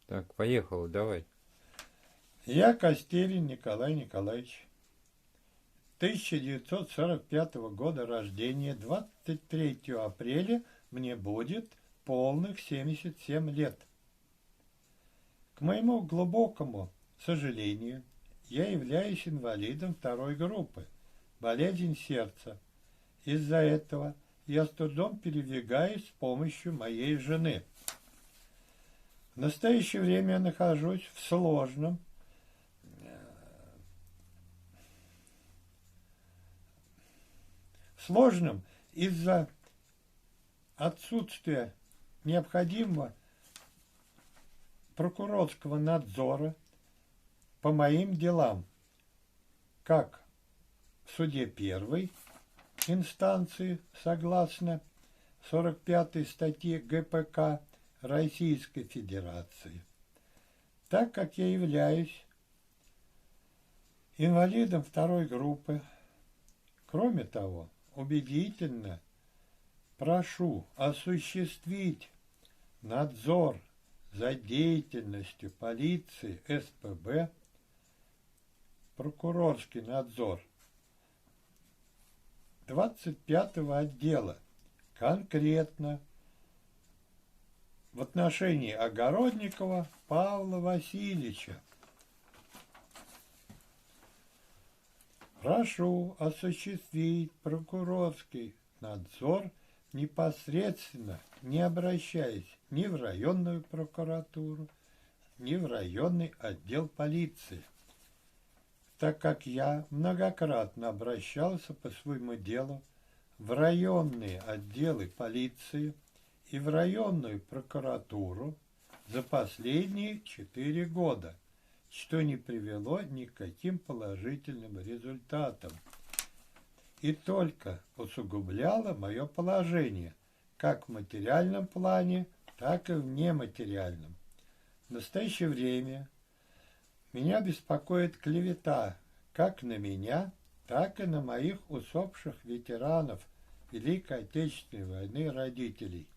Так, поехал, давай. Я Костерин Николай Николаевич, 1945 года рождения, 23 апреля мне будет полных 77 лет. К моему глубокому сожалению, я являюсь инвалидом второй группы, болезнь сердца. Из-за этого я с трудом передвигаюсь с помощью моей жены. В настоящее время я нахожусь в сложном из-за отсутствия необходимого прокурорского надзора по моим делам, как в суде первой инстанции, согласно 45 статье ГПК Российской Федерации, так как я являюсь инвалидом второй группы. Кроме того, убедительно прошу осуществить надзор за деятельностью полиции СПБ, прокурорский надзор 25-го отдела, конкретно в отношении Огородникова Павла Васильевича. Прошу осуществить прокурорский надзор непосредственно, не обращаясь ни в районную прокуратуру, ни в районный отдел полиции, так как я многократно обращался по своему делу в районные отделы полиции и в районную прокуратуру за последние 4 года, что не привело ни к каким положительным результатам и только усугубляло мое положение как в материальном плане, так и в нематериальном. В настоящее время меня беспокоит клевета как на меня, так и на моих усопших ветеранов Великой Отечественной войны родителей,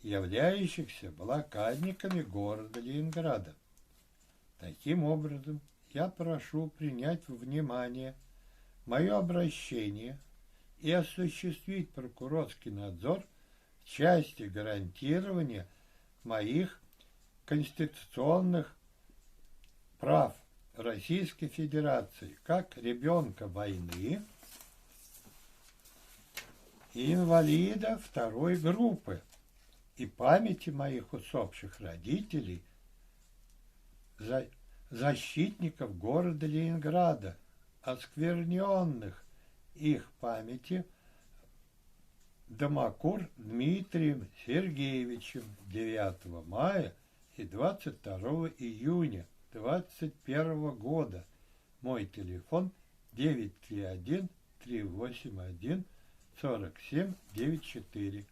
являющихся блокадниками города Ленинграда. Таким образом, я прошу принять во внимание мое обращение и осуществить прокурорский надзор в части гарантирования моих конституционных прав Российской Федерации как ребенка войны и инвалида второй группы и памяти моих усопших родителей, защитников города Ленинграда, оскверненных их памяти Домокур Дмитрием Сергеевичем 9 мая и 22 июня 2021 года. Мой телефон 931-381-4794.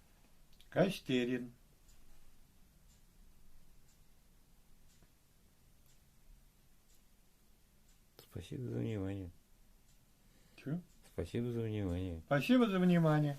Костерин. Спасибо за внимание. Чё? Спасибо за внимание. Спасибо за внимание.